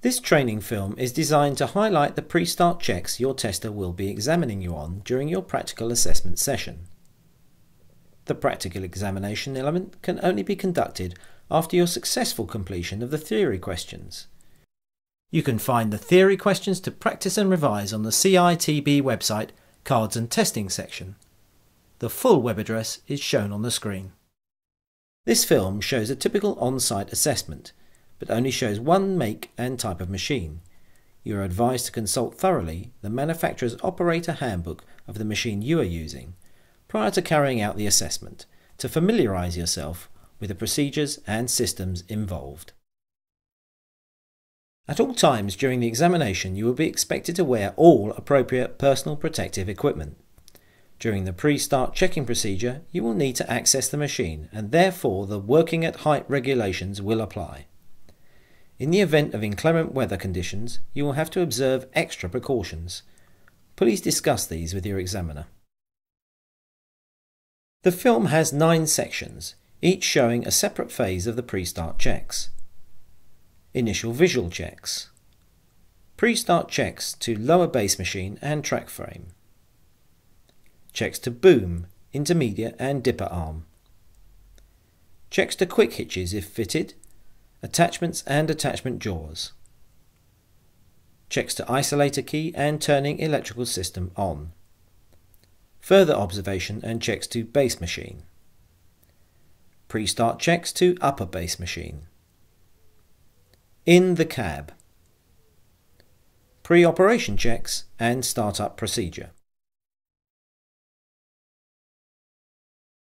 This training film is designed to highlight the pre-start checks your tester will be examining you on during your practical assessment session. The practical examination element can only be conducted after your successful completion of the theory questions. You can find the theory questions to practice and revise on the CITB website Cards and Testing section. The full web address is shown on the screen. This film shows a typical on-site assessment, but only shows one make and type of machine. You are advised to consult thoroughly the manufacturer's operator handbook of the machine you are using prior to carrying out the assessment to familiarise yourself with the procedures and systems involved. At all times during the examination you will be expected to wear all appropriate personal protective equipment. During the pre-start checking procedure you will need to access the machine and therefore the working at height regulations will apply. In the event of inclement weather conditions, you will have to observe extra precautions. Please discuss these with your examiner. The film has 9 sections, each showing a separate phase of the pre-start checks. Initial visual checks. Pre-start checks to lower base machine and track frame. Checks to boom, intermediate and dipper arm. Checks to quick hitches if fitted. Attachments and attachment jaws. Checks to isolator key and turning electrical system on. Further observation and checks to base machine. Pre-start checks to upper base machine. In the cab. Pre-operation checks and startup procedure.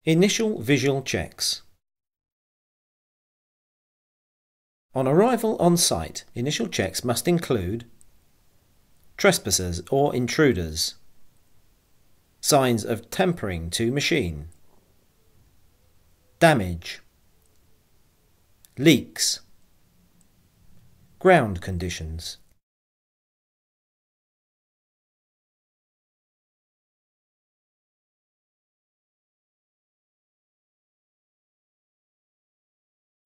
Initial visual checks. On arrival on site, initial checks must include trespassers or intruders, signs of tampering to machine, damage, leaks, ground conditions.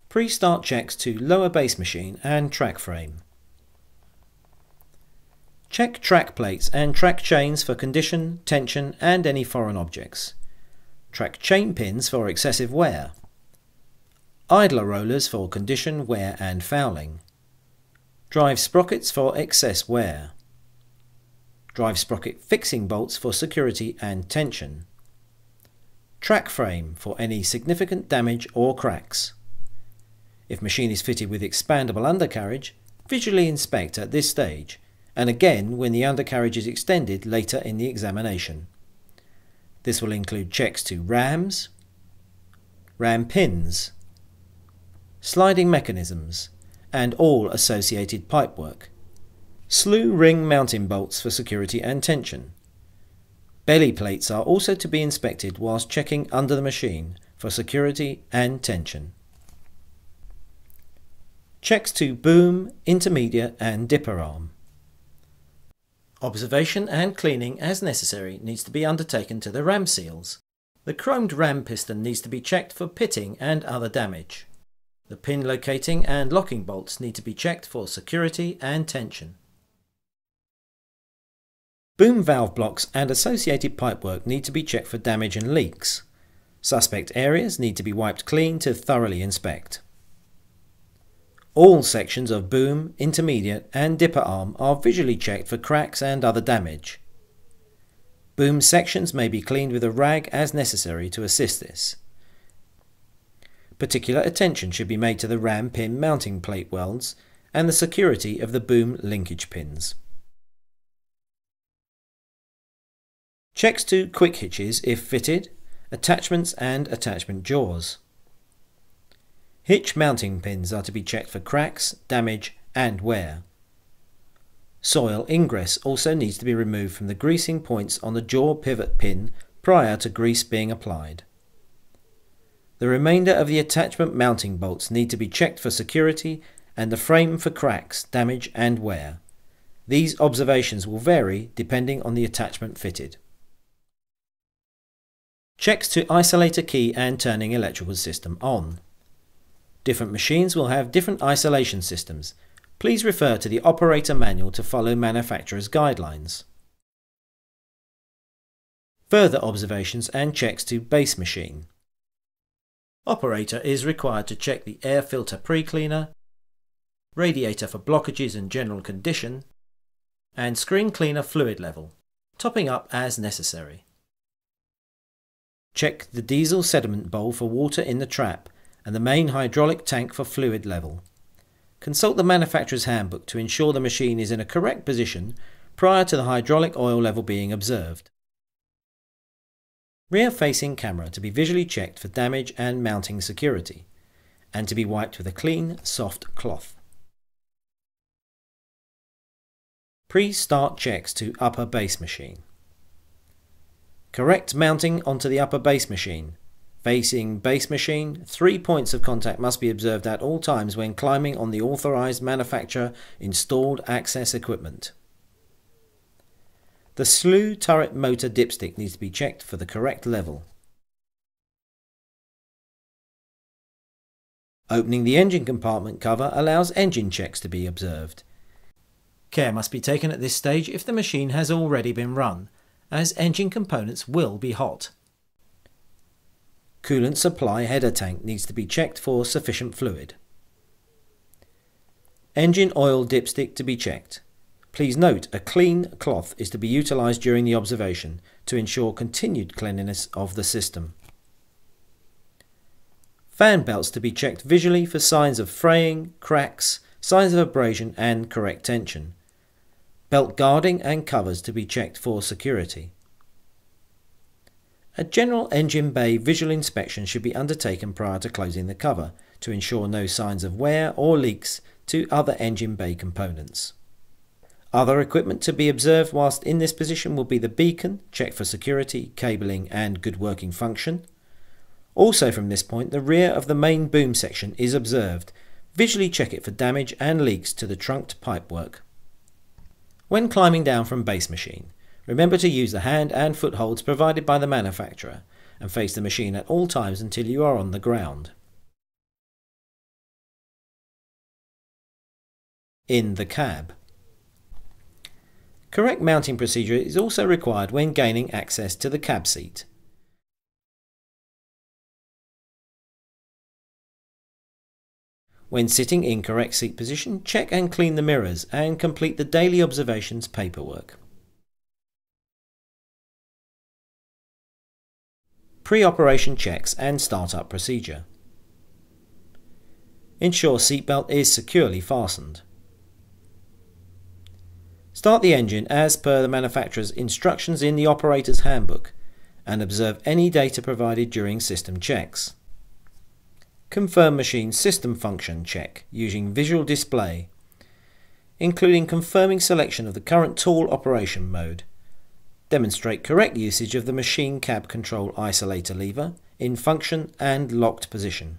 Pre-start checks to lower base machine and track frame. Check track plates and track chains for condition, tension and any foreign objects. Track chain pins for excessive wear. Idler rollers for condition, wear and fouling. Drive sprockets for excess wear. Drive sprocket fixing bolts for security and tension. Track frame for any significant damage or cracks. If machine is fitted with expandable undercarriage, visually inspect at this stage, and again when the undercarriage is extended later in the examination. This will include checks to rams, ram pins, sliding mechanisms, and all associated pipework. Slew ring mounting bolts for security and tension. Belly plates are also to be inspected whilst checking under the machine for security and tension. Checks to boom, intermediate and dipper arm. Observation and cleaning as necessary needs to be undertaken to the ram seals. The chromed ram piston needs to be checked for pitting and other damage. The pin locating and locking bolts need to be checked for security and tension. Boom valve blocks and associated pipework need to be checked for damage and leaks. Suspect areas need to be wiped clean to thoroughly inspect. All sections of boom, intermediate and dipper arm are visually checked for cracks and other damage. Boom sections may be cleaned with a rag as necessary to assist this. Particular attention should be made to the ram pin mounting plate welds and the security of the boom linkage pins. Checks to quick hitches if fitted, attachments and attachment jaws. Hitch mounting pins are to be checked for cracks, damage and wear. Soil ingress also needs to be removed from the greasing points on the jaw pivot pin prior to grease being applied. The remainder of the attachment mounting bolts need to be checked for security and the frame for cracks, damage and wear. These observations will vary depending on the attachment fitted. Checks to isolator key and turning electrical system on. Different machines will have different isolation systems. please refer to the operator manual to follow manufacturer's guidelines. Further observations and checks to base machine. Operator is required to check the air filter pre-cleaner, radiator for blockages and general condition, and screen cleaner fluid level, topping up as necessary. Check the diesel sediment bowl for water in the trap and the main hydraulic tank for fluid level. Consult the manufacturer's handbook to ensure the machine is in a correct position prior to the hydraulic oil level being observed. Rear-facing camera to be visually checked for damage and mounting security, and to be wiped with a clean, soft cloth. Pre-start checks to upper base machine. Correct mounting onto the upper base machine. Facing base machine, 3 points of contact must be observed at all times when climbing on the authorized manufacturer installed access equipment. The slew turret motor dipstick needs to be checked for the correct level. Opening the engine compartment cover allows engine checks to be observed. Care must be taken at this stage if the machine has already been run, as engine components will be hot. Coolant supply header tank needs to be checked for sufficient fluid. Engine oil dipstick to be checked. Please note a clean cloth is to be utilised during the observation to ensure continued cleanliness of the system. Fan belts to be checked visually for signs of fraying, cracks, signs of abrasion and correct tension. Belt guarding and covers to be checked for security. A general engine bay visual inspection should be undertaken prior to closing the cover to ensure no signs of wear or leaks to other engine bay components. Other equipment to be observed whilst in this position will be the beacon, check for security, cabling and good working function. Also from this point, the rear of the main boom section is observed. Visually check it for damage and leaks to the trunked pipework. When climbing down from base machine, remember to use the hand and footholds provided by the manufacturer and face the machine at all times until you are on the ground. In the cab. Correct mounting procedure is also required when gaining access to the cab seat. When sitting in correct seat position, check and clean the mirrors and complete the daily observations paperwork. Pre-operation checks and start-up procedure. Ensure seatbelt is securely fastened. Start the engine as per the manufacturer's instructions in the operator's handbook and observe any data provided during system checks. Confirm machine system function check using visual display, including confirming selection of the current tool operation mode. Demonstrate correct usage of the machine cab control isolator lever in function and locked position.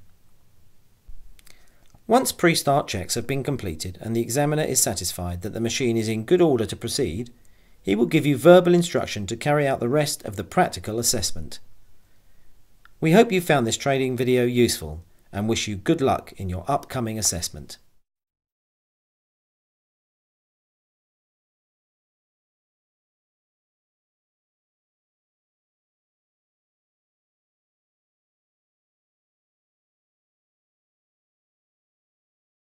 Once pre-start checks have been completed and the examiner is satisfied that the machine is in good order to proceed, he will give you verbal instruction to carry out the rest of the practical assessment. We hope you found this training video useful and wish you good luck in your upcoming assessment.